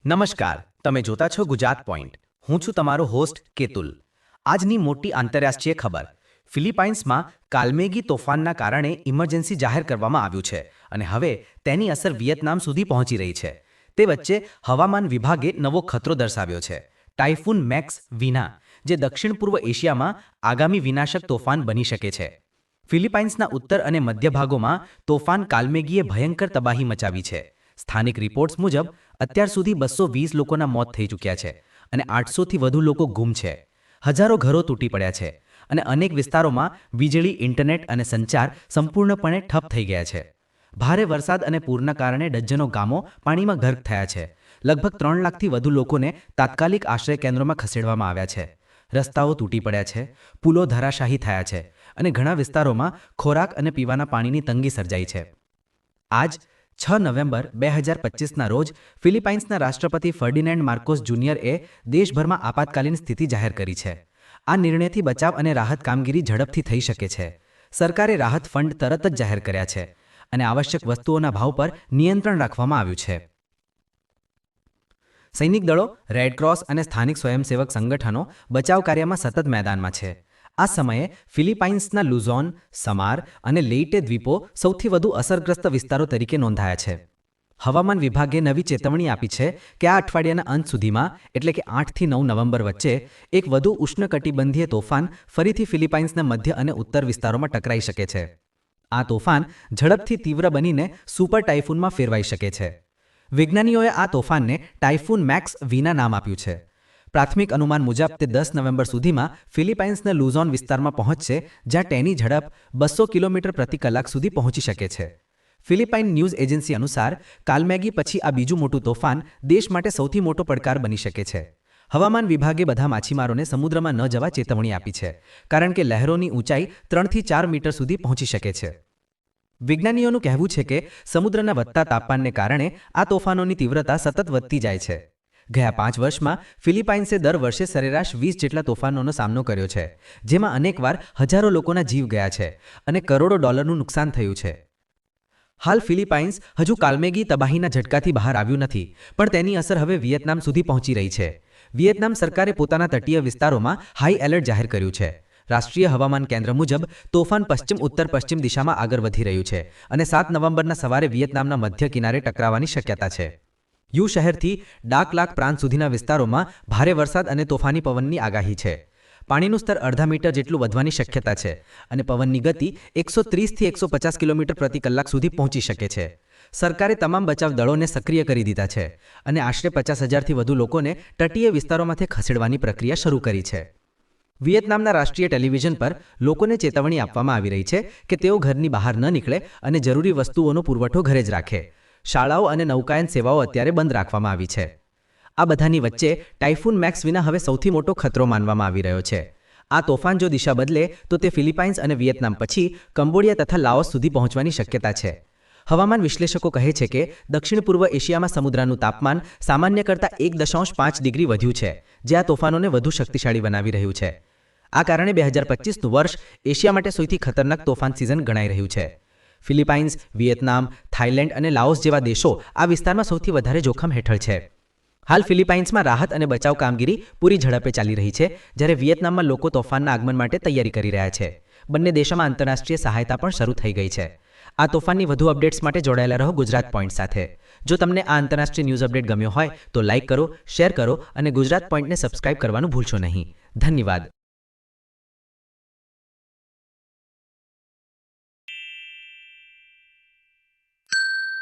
નમસ્કાર, તમે જોતા છો ગુજરાત પોઈન્ટ. હું છું તમારો હોસ્ટ કેતુલ. આજની મોટી આંતરરાષ્ટ્રીય ખબર. ફિલિપાઇન્સમાં કાલમેગી તોફાનના કારણે ઇમરજન્સી જાહેર કરવામાં આવ્યું છે અને હવે તેની અસર વિયેતનામ સુધી પહોંચી રહી છે. તે વચ્ચે હવામાન વિભાગે નવો ખતરો દર્શાવ્યો છે, ટાઇફૂન મેક્સ વિના, જે દક્ષિણ પૂર્વ એશિયામાં આગામી વિનાશક તોફાન બની શકે છે. ફિલિપાઇન્સના ઉત્તર અને મધ્ય ભાગોમાં તોફાન કાલમેગીએ ભયંકર તબાહી મચાવી છે. સ્થાનિક રિપોર્ટ્સ મુજબ અત્યાર સુધી 220 લોકોના મોત થઈ ચૂક્યા છે અને 800થી વધુ લોકો ગુમ છે. હજારો ઘરો તૂટી પડ્યા છે અને અનેક વિસ્તારોમાં વીજળી, ઇન્ટરનેટ અને સંચાર સંપૂર્ણપણે ઠપ થઈ ગયા છે. ભારે વરસાદ અને પૂરના કારણે ડઝનો ગામો પાણીમાં ગર્ક થયા છે. લગભગ 3 લાખથી વધુ લોકોને તાત્કાલિક આશ્રય કેન્દ્રોમાં ખસેડવામાં આવ્યા છે. રસ્તાઓ તૂટી પડ્યા છે, પુલો ધરાશાયી થયા છે અને ઘણા વિસ્તારોમાં ખોરાક અને પીવાના પાણીની તંગી સર્જાઈ છે. આજ 6 નવેમ્બર 2025ના રોજ ફિલિપાઇન્સના રાષ્ટ્રપતિ ફર્ડિનેન્ડ માર્કોસ જુનિયરે દેશભરમાં આપાતકાલીન સ્થિતિ જાહેર કરી છે. આ નિર્ણયથી બચાવ અને રાહત કામગીરી ઝડપથી થઈ શકે છે. સરકારે રાહત ફંડ તરત જ જાહેર કર્યા છે અને આવશ્યક વસ્તુઓના ભાવ પર નિયંત્રણ રાખવામાં આવ્યું છે. સૈનિક દળો, રેડક્રોસ અને સ્થાનિક સ્વયંસેવક સંગઠનો બચાવ કાર્યમાં સતત મેદાનમાં છે. આ સમયે ફિલિપાઇન્સના લુઝોન, સમાર અને લેઇટે દ્વીપો સૌથી વધુ અસરગ્રસ્ત વિસ્તારો તરીકે નોંધાયા છે. હવામાન વિભાગે નવી ચેતવણી આપી છે કે આ અઠવાડિયાના અંત સુધીમાં, એટલે કે 8થી 9 નવેમ્બર વચ્ચે, એક વધુ ઉષ્ણકટિબંધીય તોફાન ફરીથી ફિલિપાઇન્સના મધ્ય અને ઉત્તર વિસ્તારોમાં ટકરાઈ શકે છે. આ તોફાન ઝડપથી તીવ્ર બનીને સુપર ટાઇફૂનમાં ફેરવાઈ શકે છે. વિજ્ઞાનીઓએ આ તોફાનને ટાઇફૂન મેક્સ વિના નામ આપ્યું છે. પ્રાથમિક અનુમાન મુજબ તે 10 નવેમ્બર સુધીમાં ફિલિપાઇન્સના લુઝોન વિસ્તારમાં પહોંચશે, જ્યાં તેની ઝડપ 200 કિલોમીટર પ્રતિ કલાક સુધી પહોંચી શકે છે. ફિલિપાઇન ન્યૂઝ એજન્સી અનુસાર કાલમેગી પછી આ બીજું મોટું તોફાન દેશ માટે સૌથી મોટો પડકાર બની શકે છે. હવામાન વિભાગે બધા માછીમારોને સમુદ્રમાં ન જવા ચેતવણી આપી છે, કારણ કે લહેરોની ઊંચાઈ 3થી 4 મીટર સુધી પહોંચી શકે છે. વિજ્ઞાનીઓનું કહેવું છે કે સમુદ્રના વધતા તાપમાનને કારણે આ તોફાનોની તીવ્રતા સતત વધતી જાય છે. ગયા 5 વર્ષમાં ફિલિપાઇન્સે દર વર્ષે સરેરાશ 20 જેટલા તોફાનોનો સામનો કર્યો છે, જેમાં અનેકવાર હજારો લોકોના જીવ ગયા છે અને કરોડો ડોલરનું નુકસાન થયું છે. હાલ ફિલિપાઇન્સ હજુ કાલમેગી તબાહીના ઝટકાથી બહાર આવ્યું નથી, પણ તેની અસર હવે વિયેતનામ સુધી પહોંચી રહી છે. વિયેતનામ સરકારે પોતાના તટીય વિસ્તારોમાં હાઈ એલર્ટ જાહેર કર્યું છે. રાષ્ટ્રીય હવામાન કેન્દ્ર મુજબ તોફાન પશ્ચિમ-ઉત્તર-પશ્ચિમ દિશામાં આગળ વધી રહ્યું છે અને 7 નવેમ્બરના સવારે વિયેતનામના મધ્ય કિનારે ટકરાવવાની શક્યતા છે. યુ શહેરથી ડાક લાક પ્રાંત સુધીના વિસ્તારોમાં ભારે વરસાદ અને તોફાની પવનની આગાહી છે. પાણીનું સ્તર અડધા મીટર જેટલું વધવાની શક્યતા છે અને પવનની ગતિ 130થી 150 કિલોમીટર પ્રતિ કલાક સુધી પહોંચી શકે છે. સરકારે તમામ બચાવ દળોને સક્રિય કરી દીધા છે અને આશરે 50,000થી વધુ લોકોને તટીય વિસ્તારોમાંથી ખસેડવાની પ્રક્રિયા શરૂ કરી છે. વિયેતનામના રાષ્ટ્રીય ટેલિવિઝન પર લોકોને ચેતવણી આપવામાં આવી રહી છે કે તેઓ ઘરની બહાર ન નીકળે અને જરૂરી વસ્તુઓનો પુરવઠો ઘરે જ રાખે. શાળાઓ અને નૌકાયન સેવાઓ અત્યારે બંધ રાખવામાં આવી છે. આ બધાની વચ્ચે ટાઇફૂન મેક્સ વિના હવે સૌથી મોટો ખતરો માનવામાં આવી રહ્યો છે. આ તોફાન જો દિશા બદલે તો તે ફિલિપાઇન્સ અને વિયેતનામ પછી કંબોડિયા તથા લાઓસ સુધી પહોંચવાની શક્યતા છે. હવામાન વિશ્લેષકો કહે છે કે દક્ષિણ પૂર્વ એશિયામાં સમુદ્રનું તાપમાન સામાન્ય કરતાં 1.5 ડિગ્રી વધ્યું છે, જે આ તોફાનોને વધુ શક્તિશાળી બનાવી રહ્યું છે. આ કારણે 2025નું વર્ષ એશિયા માટે સૌથી ખતરનાક તોફાન સિઝન ગણાઈ રહ્યું છે. ફિલિપાઇન્સ, વિયેતનામ, થાઇલેન્ડ અને લાઓસ જેવા દેશો આ વિસ્તારમાં સૌથી વધારે જોખમ હેઠળ છે. હાલ ફિલિપાઇન્સમાં રાહત અને બચાવ કામગીરી પૂરી ઝડપે ચાલી રહી છે, જ્યારે વિયેતનામમાં લોકો તોફાનના આગમન માટે તૈયારી કરી રહ્યા છે. બંને દેશોમાં આંતરરાષ્ટ્રીય સહાયતા પણ શરૂ થઈ ગઈ છે. આ તોફાનની વધુ અપડેટ્સ માટે જોડાયેલા રહો ગુજરાત પોઈન્ટ સાથે. જો તમને આ આંતરરાષ્ટ્રીય ન્યૂઝ અપડેટ ગમ્યો હોય તો લાઇક કરો, શેર કરો અને ગુજરાત પોઈન્ટને સબસ્ક્રાઇબ કરવાનું ભૂલશો નહીં. ધન્યવાદ.